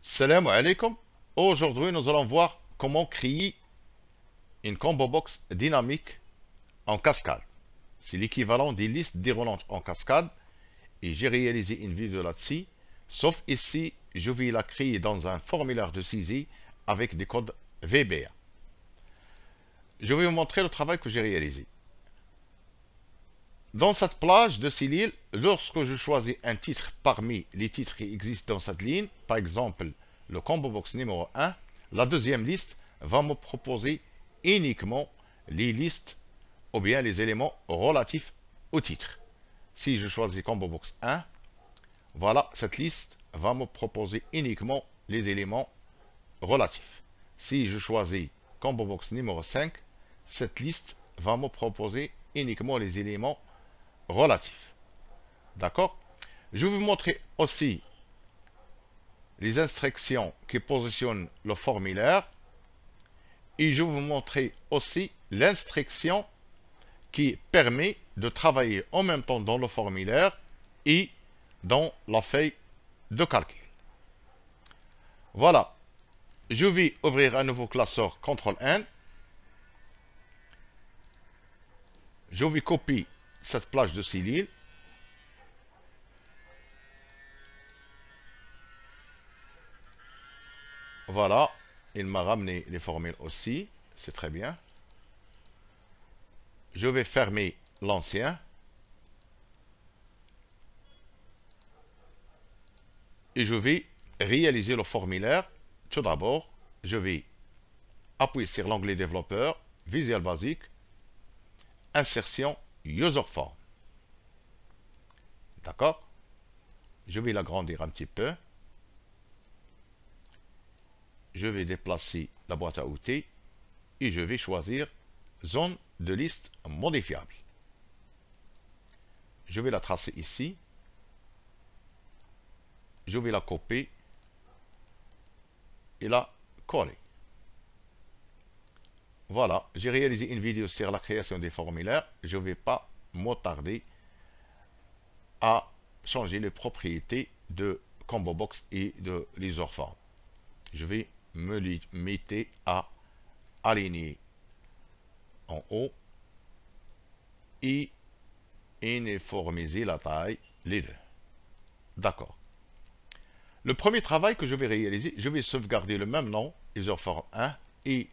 Salam alaikum. Aujourd'hui, nous allons voir comment créer une combo box dynamique en cascade. C'est l'équivalent des listes déroulantes en cascade et j'ai réalisé une vidéo là-dessus. Sauf ici, je vais la créer dans un formulaire de saisie avec des codes VBA. Je vais vous montrer le travail que j'ai réalisé. Dans cette plage de Cylil, lorsque je choisis un titre parmi les titres qui existent dans cette ligne, par exemple le combo box numéro 1, la deuxième liste va me proposer uniquement les listes ou bien les éléments relatifs au titre. Si je choisis combo box 1, voilà, cette liste va me proposer uniquement les éléments relatifs. Si je choisis combo box numéro 5, cette liste va me proposer uniquement les éléments relatifs. D'accord? Je vais vous montrer aussi les instructions qui positionnent le formulaire et je vais vous montrer aussi l'instruction qui permet de travailler en même temps dans le formulaire et dans la feuille de calcul. Voilà. Je vais ouvrir un nouveau classeur CTRL-N. Je vais copier cette plage de Cylil. Voilà, il m'a ramené les formules aussi, c'est très bien. Je vais fermer l'ancien. Et je vais réaliser le formulaire. Tout d'abord, je vais appuyer sur l'onglet développeur, Visual Basic, insertion User Form. D'accord? Je vais l'agrandir un petit peu. Je vais déplacer la boîte à outils et je vais choisir zone de liste modifiable. Je vais la tracer ici. Je vais la copier et la coller. Voilà, j'ai réalisé une vidéo sur la création des formulaires. Je ne vais pas m'attarder à changer les propriétés de combo box et de user form. Je vais me limiter à aligner en haut et uniformiser la taille, les deux. D'accord. Le premier travail que je vais réaliser, je vais sauvegarder le même nom, userform 1 et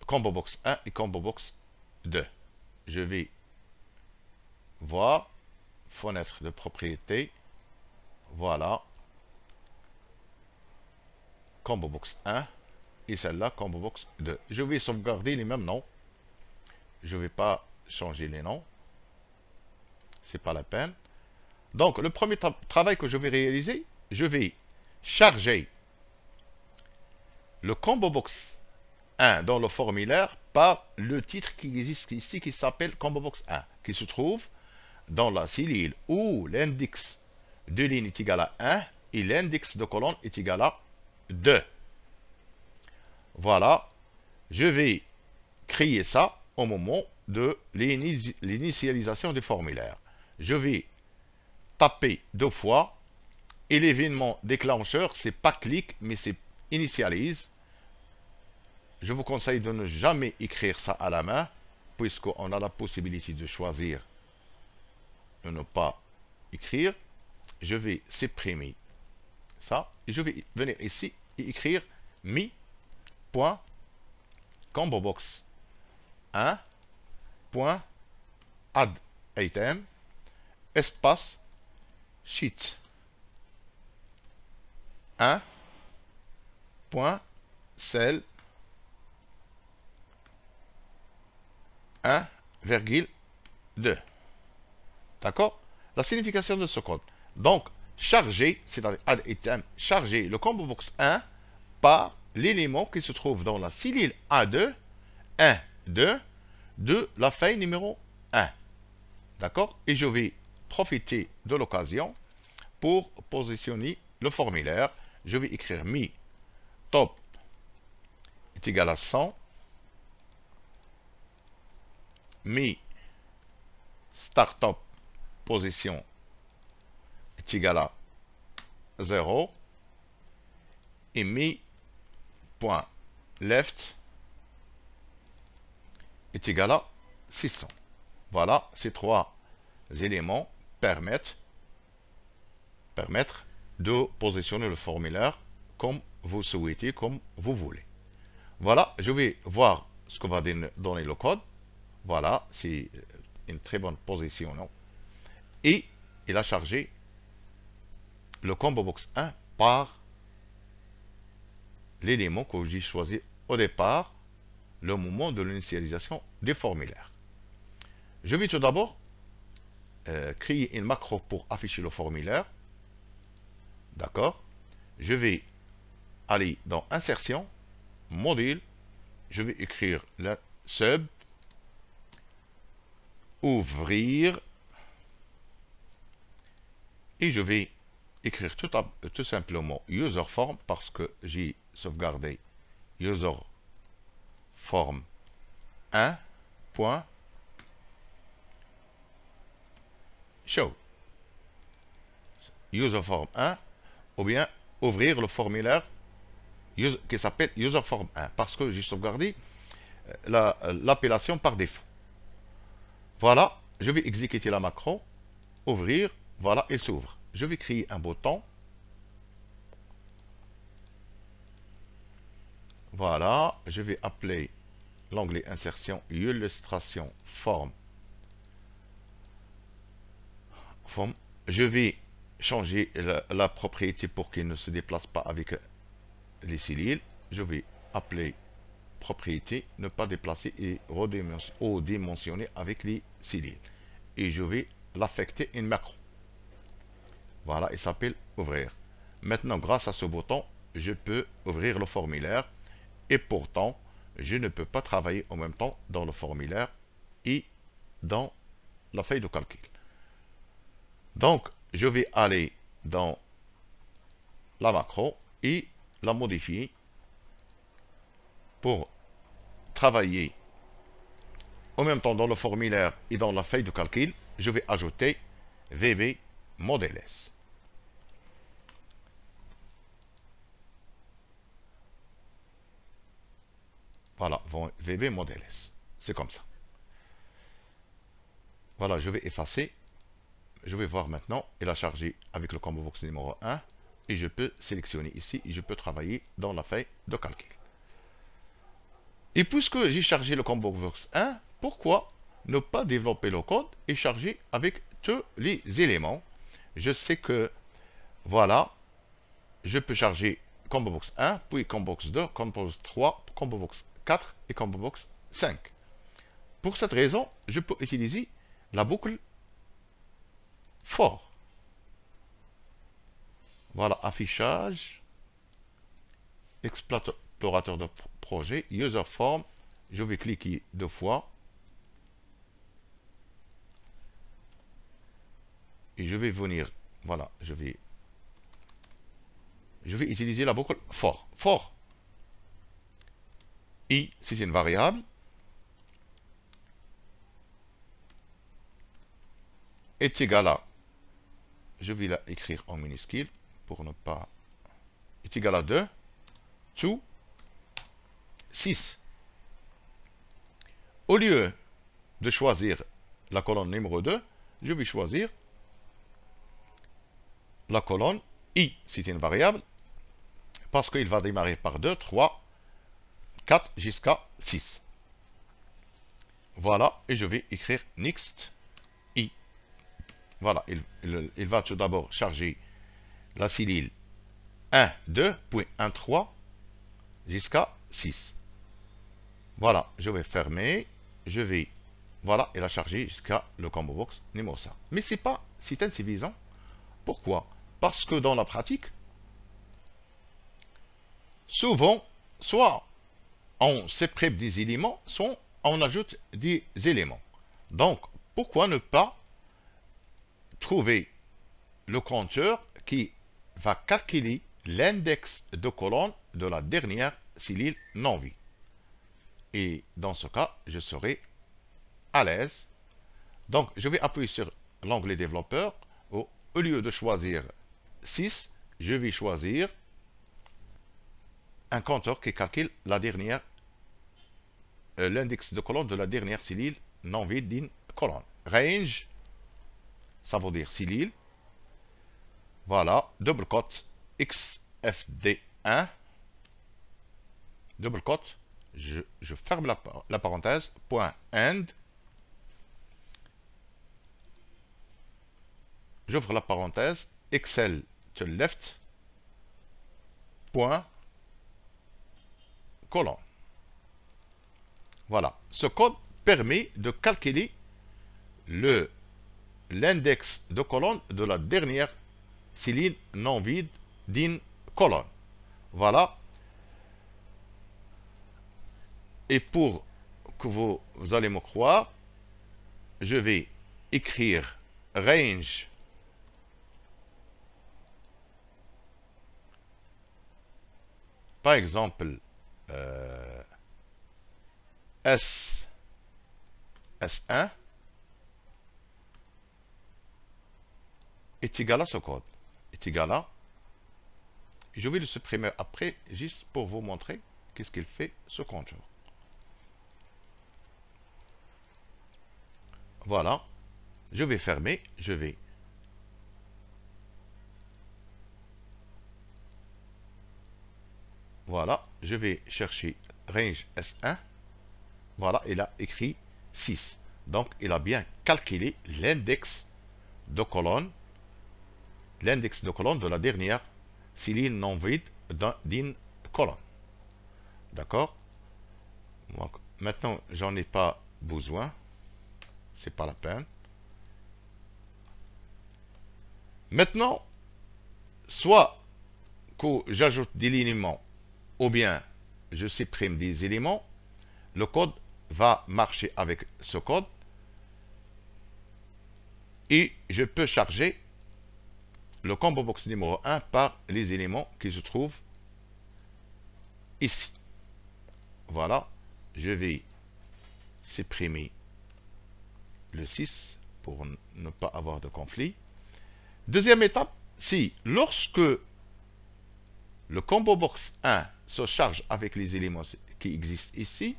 combo box 1 et combo box 2. Je vais voir, fenêtre de propriété, voilà, combo box 1 et celle-là, combo box 2. Je vais sauvegarder les mêmes noms. Je ne vais pas changer les noms. C'est pas la peine. Donc, le premier travail que je vais réaliser, je vais charger le combo box 1 dans le formulaire par le titre qui existe ici qui s'appelle combo box 1, qui se trouve dans la cellule où l'index de ligne est égal à 1 et l'index de colonne est égal à 2. Voilà, je vais créer ça au moment de l'initialisation du formulaire. Je vais taper deux fois et l'événement déclencheur, c'est pas clic, mais c'est initialise. Je vous conseille de ne jamais écrire ça à la main, puisqu'on a la possibilité de choisir de ne pas écrire. Je vais supprimer ça et je vais venir ici et écrire mi.combobox 1.add item espace sheet 1.cell 1,2. D'accord? La signification de ce code. Donc, charger, c'est-à-dire add item, charger le combo box 1 par l'élément qui se trouve dans la cellule A2, 1, 2, de la feuille numéro 1. D'accord? Et je vais profiter de l'occasion pour positionner le formulaire. Je vais écrire mi top est égal à 100, mi startup position est égal à 0 emi.left est égal à 600. Voilà, ces trois éléments permettre de positionner le formulaire comme vous souhaitez, comme vous voulez. Voilà, je vais voir ce que va donner le code. Voilà, c'est une très bonne position, non? Et il a chargé le combo box 1 par l'élément que j'ai choisi au départ, le moment de l'initialisation des formulaires. Je vais tout d'abord créer une macro pour afficher le formulaire. D'accord? Je vais aller dans Insertion, Module, je vais écrire la sub, ouvrir, et je vais écrire tout simplement user form parce que j'ai sauvegardé user form 1. Show user form 1 ou bien ouvrir le formulaire qui s'appelle user form 1 parce que j'ai sauvegardé l'appellation par défaut. Voilà, je vais exécuter la macro, ouvrir, voilà, il s'ouvre. Je vais créer un bouton. Voilà, je vais appeler l'onglet insertion illustration forme. Je vais changer la propriété pour qu'il ne se déplace pas avec les cellules. Je vais appeler propriété ne pas déplacer et redimensionner avec les cellules. Et je vais l'affecter une macro. Voilà, il s'appelle ouvrir. Maintenant, grâce à ce bouton, je peux ouvrir le formulaire et pourtant, je ne peux pas travailler en même temps dans le formulaire et dans la feuille de calcul. Donc, je vais aller dans la macro et la modifier pour travailler en même temps dans le formulaire et dans la feuille de calcul. Je vais ajouter VB Model S. Voilà, VB Model S. C'est comme ça. Voilà, je vais effacer. Je vais voir maintenant, il a chargé avec le combo box numéro 1 et je peux sélectionner ici et je peux travailler dans la feuille de calcul. Et puisque j'ai chargé le combo box 1, pourquoi ne pas développer le code et charger avec tous les éléments? Je sais que, voilà, je peux charger combo box 1, puis combo box 2, combo box 3, combo box 4 et combo box 5. Pour cette raison, je peux utiliser la boucle for. Voilà, affichage, explorateur de projet, user form. Je vais cliquer 2 fois. Et je vais venir, voilà, je vais utiliser la boucle for. For. I, c'est une variable. Est égal à, je vais la écrire en minuscule pour ne pas, est égal à 2, to 6. Au lieu de choisir la colonne numéro 2, je vais choisir la colonne I, c'est une variable, parce qu'il va démarrer par 2, 3, 4 jusqu'à 6. Voilà, et je vais écrire next I. Voilà, il va tout d'abord charger la cellule 1, 2, puis 1, 3 jusqu'à 6. Voilà, je vais fermer, je vais, voilà, il a chargé jusqu'à le combo box numéro 5. Mais ce n'est pas système suffisant. Pourquoi? Parce que dans la pratique, souvent, soit on supprime des éléments, soit on ajoute des éléments. Donc, pourquoi ne pas trouver le compteur qui va calculer l'index de colonne de la dernière cellule non vide. Et dans ce cas, je serai à l'aise. Donc, je vais appuyer sur l'onglet développeur. Au lieu de choisir 6, je vais choisir un compteur qui calcule la dernière, l'index de colonne de la dernière cellule non vide d'une colonne. Range, ça veut dire cellule. Voilà, double cote XFD1. Double cote, je ferme la parenthèse, point end. J'ouvre la parenthèse, Excel to left, point, colonne. Voilà. Ce code permet de calculer l'index de colonne de la dernière cellule non vide d'une colonne. Voilà. Et pour que vous allez me croire, je vais écrire range par exemple S1 est égal à ce code. Est égal à. Je vais le supprimer après, juste pour vous montrer qu'est-ce qu'il fait ce compteur. Voilà. Je vais fermer, je vais. Voilà, je vais chercher range S1. Voilà, il a écrit 6. Donc, il a bien calculé l'index de colonne de la dernière cellule non vide d'une colonne. D'accord? Maintenant, j'en ai pas besoin. C'est pas la peine. Maintenant, soit que j'ajoute des éléments ou bien je supprime des éléments, le code va marcher avec ce code et je peux charger le combo box numéro 1 par les éléments qui se trouvent ici. Voilà, je vais supprimer le 6 pour ne pas avoir de conflit. Deuxième étape, si lorsque le combo box 1 se charge avec les éléments qui existent ici,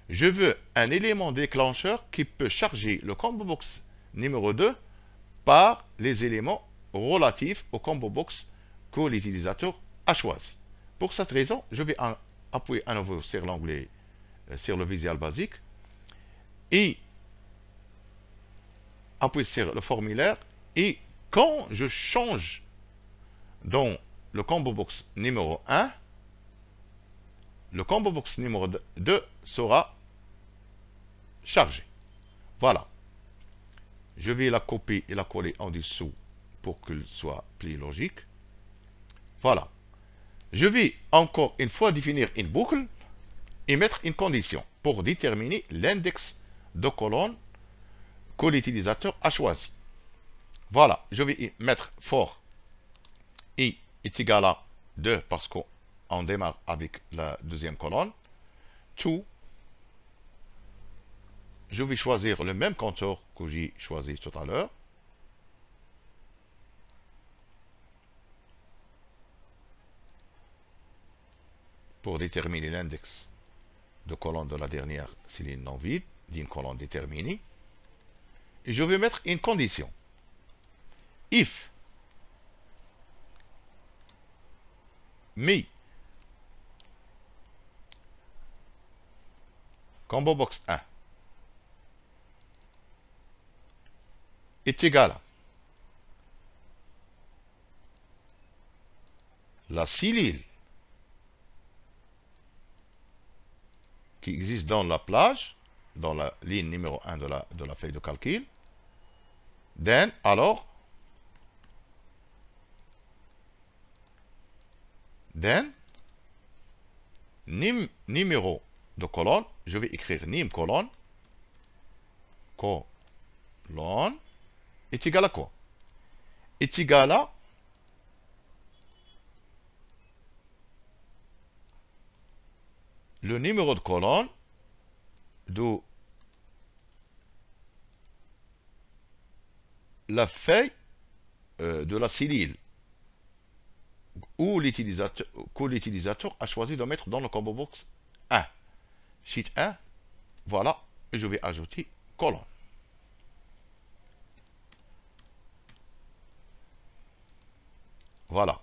je veux un élément déclencheur qui peut charger le combo box numéro 2 par les éléments relatifs au combo box que l'utilisateur a choisi. Pour cette raison, je vais appuyer à nouveau sur l'onglet, sur le Visual Basic et appuyer sur le formulaire. Et quand je change dans le combo box numéro 1, le combo box numéro 2 sera chargé. Voilà. Je vais la copier et la coller en dessous pour qu'il soit plus logique. Voilà. Je vais encore une fois définir une boucle et mettre une condition pour déterminer l'index de colonne que l'utilisateur a choisi. Voilà. Je vais y mettre for i est égal à 2 parce qu'on démarre avec la deuxième colonne. To. Je vais choisir le même compteur que j'ai choisi tout à l'heure. Pour déterminer l'index de colonne de la dernière cellule non vide d'une colonne déterminée. Et je vais mettre une condition. If mi combo box 1 est égal à la cellule qui existe dans la plage, dans la ligne numéro 1 de la feuille de calcul, then, alors, then, numéro de colonne, je vais écrire nim colonne, colonne, est égal à quoi? Est égal à le numéro de colonne de la feuille de la cellule où l'utilisateur a choisi de mettre dans le combo box 1. Sheet 1, voilà, et je vais ajouter colonne. Voilà.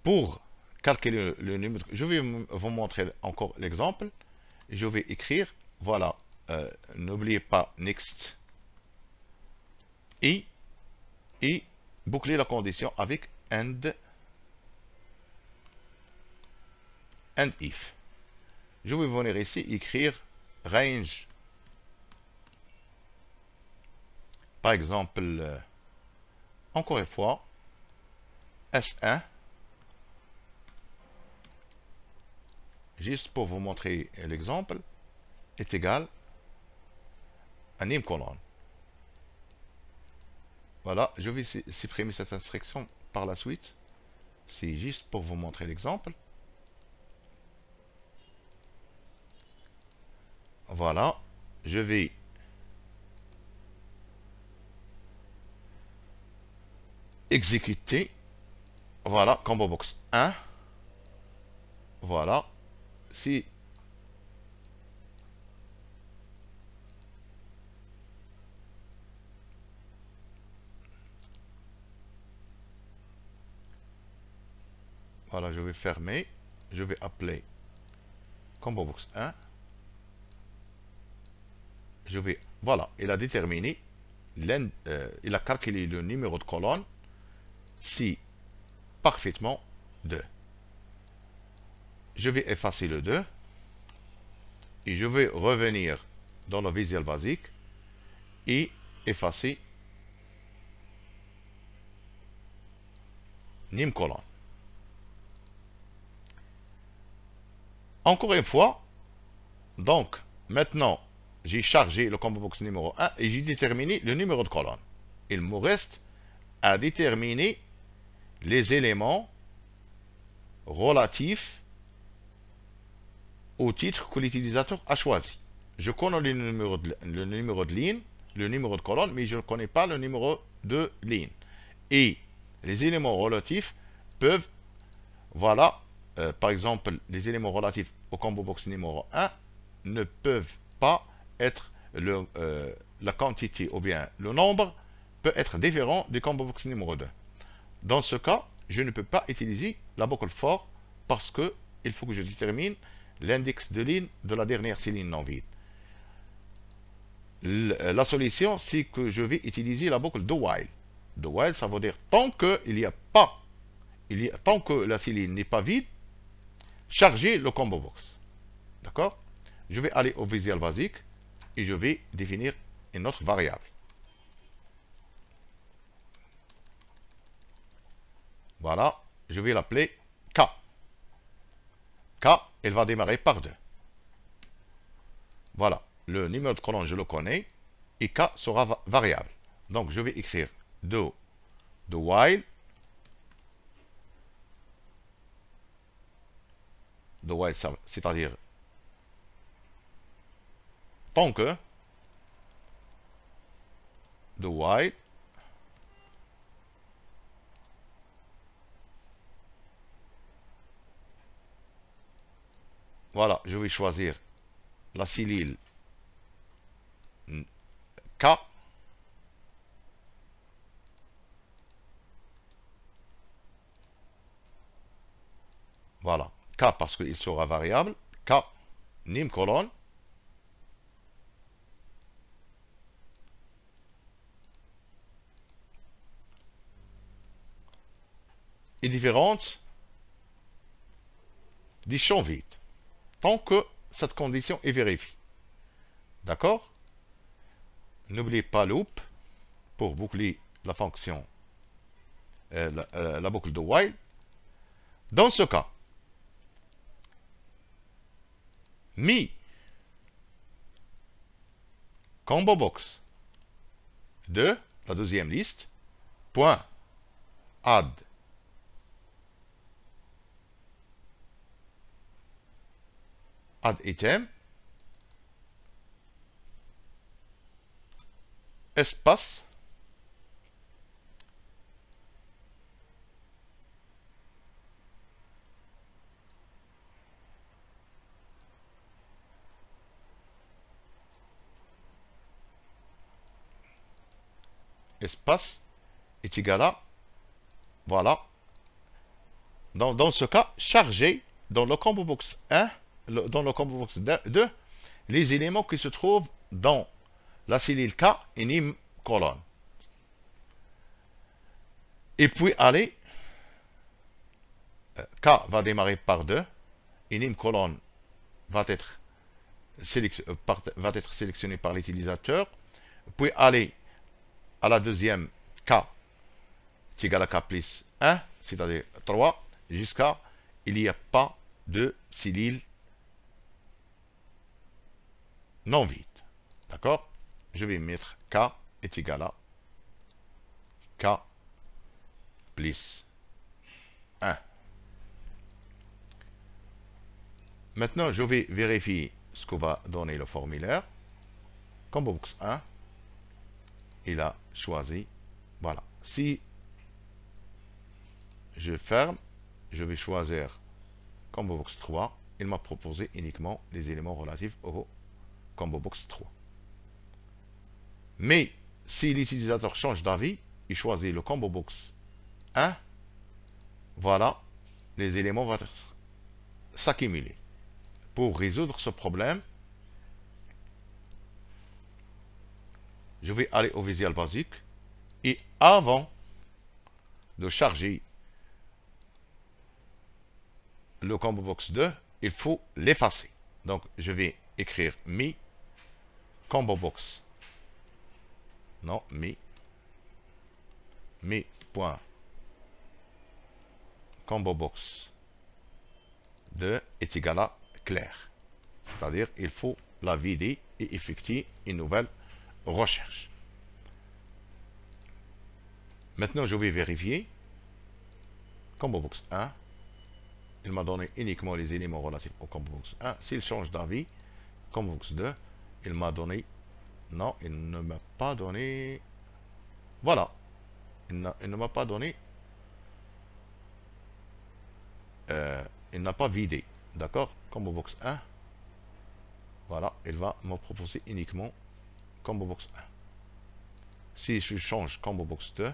Pour calculer le numéro, je vais vous montrer encore l'exemple. Je vais écrire, voilà, n'oubliez pas next et boucler la condition avec and if. Je vais venir ici écrire range, par exemple, encore une fois, S1, juste pour vous montrer l'exemple, est égal à name colonne. Voilà, je vais supprimer cette instruction par la suite. C'est juste pour vous montrer l'exemple. Voilà, je vais exécuter. Voilà, combo box 1. Voilà, si voilà, je vais fermer, je vais appeler combo box 1. Je vais, voilà, il a déterminé, il a calculé le numéro de colonne si parfaitement 2. Je vais effacer le 2 et je vais revenir dans le Visual Basic et effacer name colonne. Encore une fois, donc maintenant j'ai chargé le combo box numéro 1 et j'ai déterminé le numéro de colonne. Il me reste à déterminer les éléments relatifs au titre que l'utilisateur a choisi. Je connais le numéro de ligne, le numéro de colonne, mais je ne connais pas le numéro de ligne. Et les éléments relatifs peuvent, voilà, par exemple, les éléments relatifs au combo box numéro 1 ne peuvent pas être la quantité ou bien le nombre peut être différent du combo box numéro 2. Dans ce cas, je ne peux pas utiliser la boucle for parce que il faut que je détermine l'index de ligne de la dernière ligne non vide. La solution, c'est que je vais utiliser la boucle do while. Do while, ça veut dire tant que tant que la ligne n'est pas vide, charger le combo box. D'accord? Je vais aller au Visual Basic et je vais définir une autre variable. Voilà, je vais l'appeler K. K, elle va démarrer par 2. Voilà, le numéro de colonne, je le connais, et K sera variable. Donc, je vais écrire do while, c'est-à-dire tant que, do while, voilà, je vais choisir la cellule K. Voilà, K parce qu'il sera variable, K, name colonne, est différente du champ vide, tant que cette condition est vérifiée. D'accord? N'oubliez pas loop pour boucler la fonction, la boucle de while. Dans ce cas, mi combo box de la deuxième liste, point add item, espace, espace est égal à, voilà. Dans ce cas, charger dans le combo box 1, dans le combo box 2, les éléments qui se trouvent dans la cellule K enim colonne. Et puis aller, K va démarrer par 2, enim colonne va être sélectionné par l'utilisateur, puis aller à la deuxième K est égal à K plus 1, c'est-à-dire 3, jusqu'à il n'y a pas de cellule non vide. D'accord? Je vais mettre K est égal à K plus 1. Maintenant, je vais vérifier ce que va donner le formulaire. Combo box 1, il a choisi. Voilà. Si je ferme, je vais choisir Combo box 3. Il m'a proposé uniquement les éléments relatifs au Combo box 3. Mais si l'utilisateur change d'avis, il choisit le Combo box 1. Voilà, les éléments vont s'accumuler. Pour résoudre ce problème, je vais aller au Visual Basic et avant de charger le Combo Box 2, il faut l'effacer. Donc, je vais écrire mi Combo Box. Non, mi point Combo Box 2 est égal à clair. C'est-à-dire, il faut la vider et effectuer une nouvelle recherche. Maintenant, je vais vérifier. Combo Box 1. Il m'a donné uniquement les éléments relatifs au Combo Box 1. S'il change d'avis, Combo Box 2, il m'a donné... Non, il ne m'a pas donné... Voilà. Il ne m'a pas donné... il n'a pas vidé. D'accord? Combo Box 1. Voilà, il va me proposer uniquement Combo Box 1. Si je change Combo Box 2,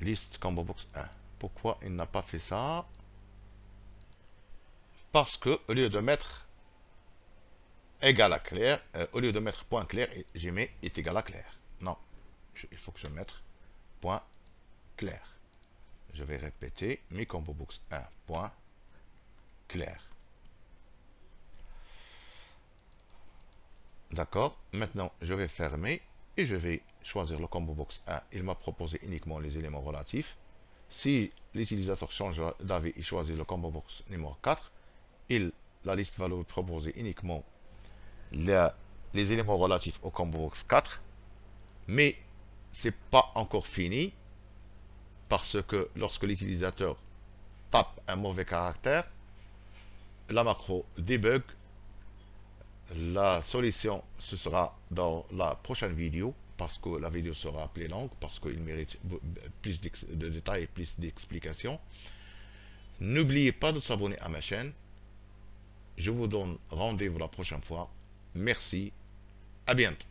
liste Combo Box 1. Pourquoi il n'a pas fait ça? Parce que au lieu de mettre égal à clair, au lieu de mettre point clair, j'ai mis est égal à clair. Non, il faut que je mette point clair. Je vais répéter mi Combo Box 1 point clair. D'accord. Maintenant, je vais fermer et je vais choisir le Combo Box 1. Il m'a proposé uniquement les éléments relatifs. Si l'utilisateur change d'avis et choisit le Combo Box numéro 4, la liste va lui proposer uniquement les éléments relatifs au Combo Box 4. Mais c'est pas encore fini parce que lorsque l'utilisateur tape un mauvais caractère, la macro debug. La solution, ce sera dans la prochaine vidéo, parce que la vidéo sera plus longue, parce qu'il mérite plus de détails et plus d'explications. N'oubliez pas de s'abonner à ma chaîne. Je vous donne rendez-vous la prochaine fois. Merci. À bientôt.